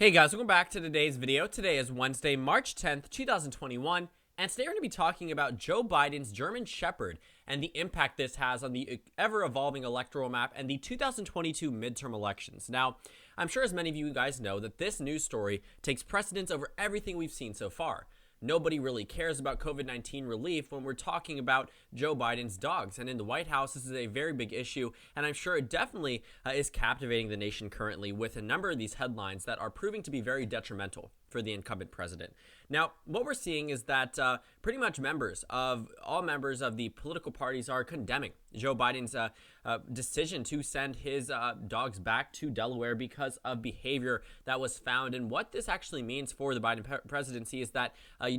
Hey guys, welcome back to today's video. Today is Wednesday, March 10th, 2021, and today we're going to be talking about Joe Biden's German Shepherd and the impact this has on the ever-evolving electoral map and the 2022 midterm elections. Now, I'm sure as many of you guys know that this news story takes precedence over everything we've seen so far. Nobody really cares about COVID-19 relief when we're talking about Joe Biden's dogs. And in the White House, this is a very big issue. And I'm sure it definitely is captivating the nation currently with a number of these headlines that are proving to be very detrimental for the incumbent president. Now, what we're seeing is that pretty much all members of the political parties are condemning Joe Biden's decision to send his dogs back to Delaware because of behavior that was found. And what this actually means for the Biden presidency is that,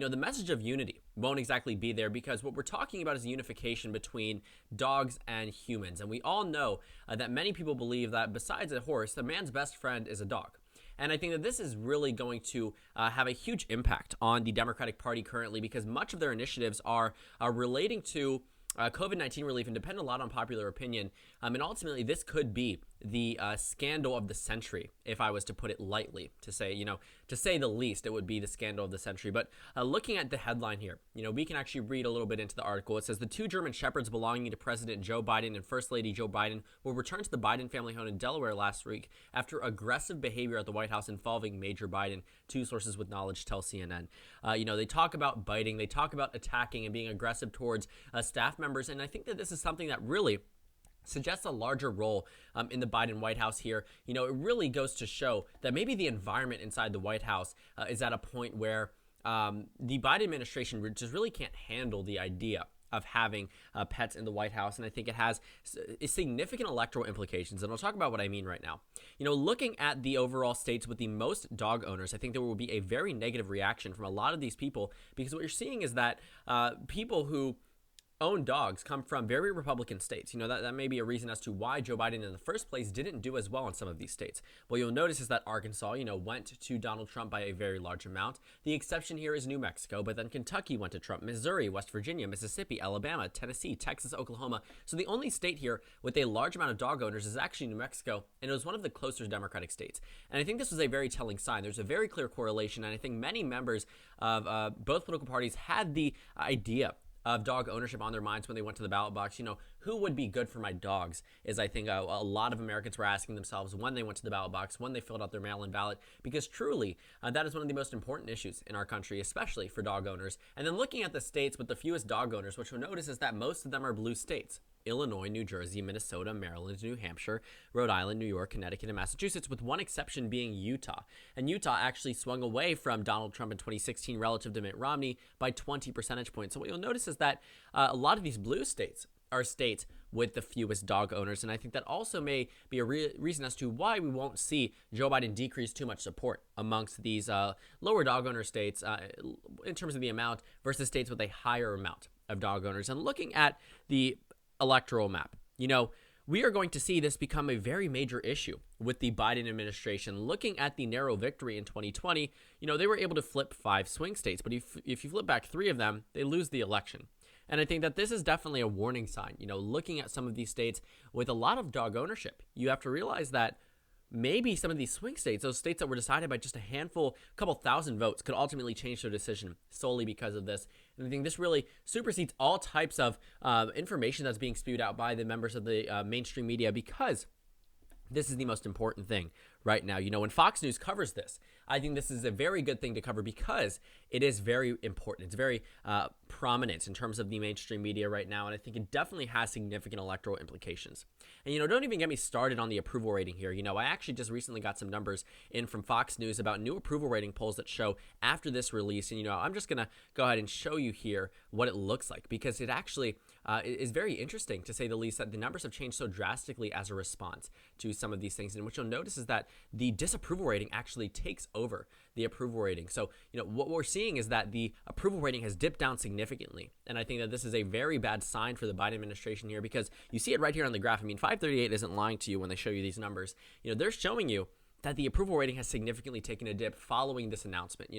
the message of unity won't exactly be there, because what we're talking about is unification between dogs and humans. And we all know that many people believe that besides a horse, the man's best friend is a dog. And I think that this is really going to have a huge impact on the Democratic Party currently, because much of their initiatives are relating to COVID-19 relief and depend a lot on popular opinion. And ultimately, this could be the scandal of the century, if I was to put it lightly, to say the least. It would be the scandal of the century. But looking at the headline here, we can actually read a little bit into the article. It says the two German Shepherds belonging to President Joe Biden and First Lady Joe Biden will return to the Biden family home in Delaware last week after aggressive behavior at the White House involving Major Biden, two sources with knowledge tell CNN. They talk about biting, they talk about attacking and being aggressive towards staff members. And I think that this is something that really suggests a larger role in the Biden White House here. It really goes to show that maybe the environment inside the White House is at a point where the Biden administration just really can't handle the idea of having pets in the White House. And I think it has significant electoral implications. And I'll talk about what I mean right now. Looking at the overall states with the most dog owners, I think there will be a very negative reaction from a lot of these people, because what you're seeing is that people who own dogs come from very Republican states. That may be a reason as to why Joe Biden in the first place didn't do as well in some of these states. What you'll notice is that Arkansas, went to Donald Trump by a very large amount. The exception here is New Mexico, but then Kentucky went to Trump, Missouri, West Virginia, Mississippi, Alabama, Tennessee, Texas, Oklahoma. So the only state here with a large amount of dog owners is actually New Mexico, and it was one of the closer Democratic states. And I think this was a very telling sign. There's a very clear correlation, and I think many members of both political parties had the idea of dog ownership on their minds when they went to the ballot box. Who would be good for my dogs is, I think, a lot of Americans were asking themselves when they went to the ballot box, when they filled out their mail-in ballot, because truly that is one of the most important issues in our country, especially for dog owners. And then looking at the states with the fewest dog owners, what you'll notice is that most of them are blue states: Illinois, New Jersey, Minnesota, Maryland, New Hampshire, Rhode Island, New York, Connecticut, and Massachusetts, with one exception being Utah. And Utah actually swung away from Donald Trump in 2016 relative to Mitt Romney by 20 percentage points. So what you'll notice is that a lot of these blue states are states with the fewest dog owners. And I think that also may be a reason as to why we won't see Joe Biden decrease too much support amongst these lower dog owner states in terms of the amount versus states with a higher amount of dog owners. And looking at the electoral map, we are going to see this become a very major issue with the Biden administration. Looking at the narrow victory in 2020, they were able to flip 5 swing states, but if you flip back 3 of them, they lose the election. And I think that this is definitely a warning sign. Looking at some of these states with a lot of dog ownership, you have to realize that maybe some of these swing states, those states that were decided by just a couple thousand votes, could ultimately change their decision solely because of this. And I think this really supersedes all types of information that's being spewed out by the members of the mainstream media, because this is the most important thing right now. When Fox News covers this, I think this is a very good thing to cover, because it is very important. It's very prominent in terms of the mainstream media right now, and I think it definitely has significant electoral implications. And, don't even get me started on the approval rating here. I actually just recently got some numbers in from Fox News about new approval rating polls that show after this release. And, I'm just going to go ahead and show you here what it looks like, because it actually is very interesting, to say the least, that the numbers have changed so drastically as a response to some of these things. And what you'll notice is that the disapproval rating actually takes over the approval rating. So, what we're seeing is that the approval rating has dipped down significantly. And I think that this is a very bad sign for the Biden administration here, because you see it right here on the graph. I mean, FiveThirtyEight isn't lying to you when they show you these numbers. They're showing you that the approval rating has significantly taken a dip following this announcement.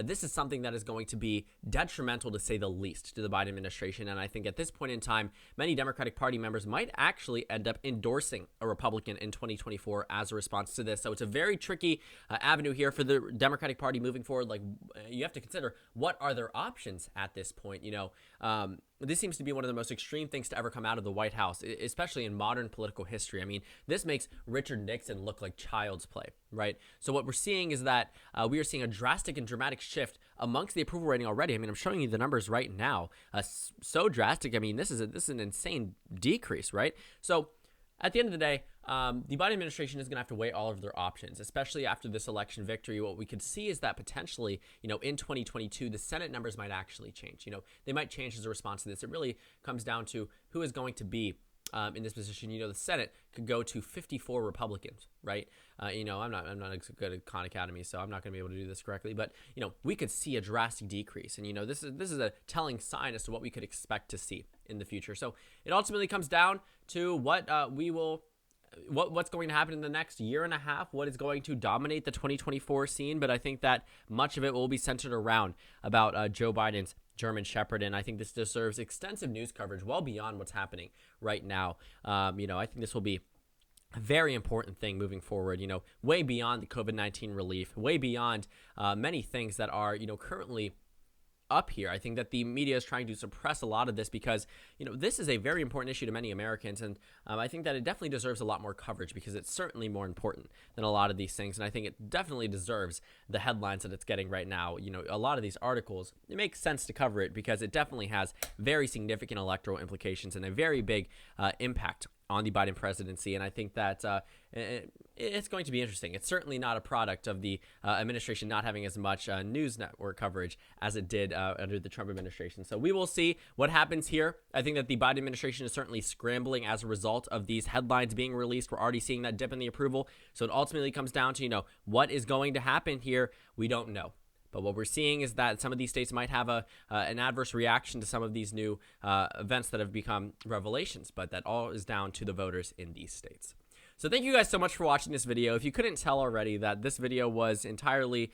This is something that is going to be detrimental, to say the least, to the Biden administration. And I think at this point in time, many Democratic Party members might actually end up endorsing a Republican in 2024 as a response to this. So it's a very tricky avenue here for the Democratic Party moving forward. Like, you have to consider, what are their options at this point? This seems to be one of the most extreme things to ever come out of the White House, especially in modern political history. I mean, this makes Richard Nixon look like child's play, right? So what we're seeing is that we are seeing a drastic and dramatic shift amongst the approval rating already. I mean, I'm showing you the numbers right now. So drastic. I mean, this is an insane decrease, right? So at the end of the day, the Biden administration is going to have to weigh all of their options, especially after this election victory. What we could see is that potentially, in 2022, the Senate numbers might actually change. They might change as a response to this. It really comes down to who is going to be in this position. The Senate could go to 54 Republicans, right? I'm not as good at Khan Academy, so I'm not going to be able to do this correctly. But we could see a drastic decrease, and this is a telling sign as to what we could expect to see in the future. So it ultimately comes down to what's going to happen in the next year and a half, what is going to dominate the 2024 scene. But I think that much of it will be centered around about Joe Biden's German Shepherd, and I think this deserves extensive news coverage well beyond what's happening right now. I think this will be a very important thing moving forward, way beyond the COVID-19 relief, way beyond many things that are, currently up here. I think that the media is trying to suppress a lot of this because, this is a very important issue to many Americans. And I think that it definitely deserves a lot more coverage because it's certainly more important than a lot of these things. And I think it definitely deserves the headlines that it's getting right now. A lot of these articles, it makes sense to cover it because it definitely has very significant electoral implications and a very big impact on the Biden presidency. And I think that it's going to be interesting. It's certainly not a product of the administration not having as much news network coverage as it did under the Trump administration. So we will see what happens here. I think that the Biden administration is certainly scrambling as a result of these headlines being released. We're already seeing that dip in the approval. So it ultimately comes down to, what is going to happen here? We don't know. But what we're seeing is that some of these states might have an adverse reaction to some of these new events that have become revelations, but that all is down to the voters in these states. So thank you guys so much for watching this video. If you couldn't tell already that this video was entirely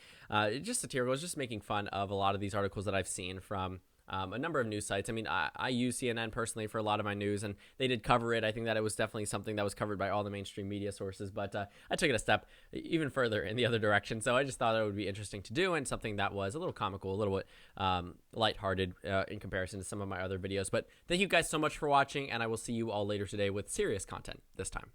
just satirical, it was just making fun of a lot of these articles that I've seen from a number of news sites. I mean, I use CNN personally for a lot of my news, and they did cover it. I think that it was definitely something that was covered by all the mainstream media sources, but I took it a step even further in the other direction. So I just thought it would be interesting to do, and something that was a little comical, a little bit lighthearted in comparison to some of my other videos. But thank you guys so much for watching, and I will see you all later today with serious content this time.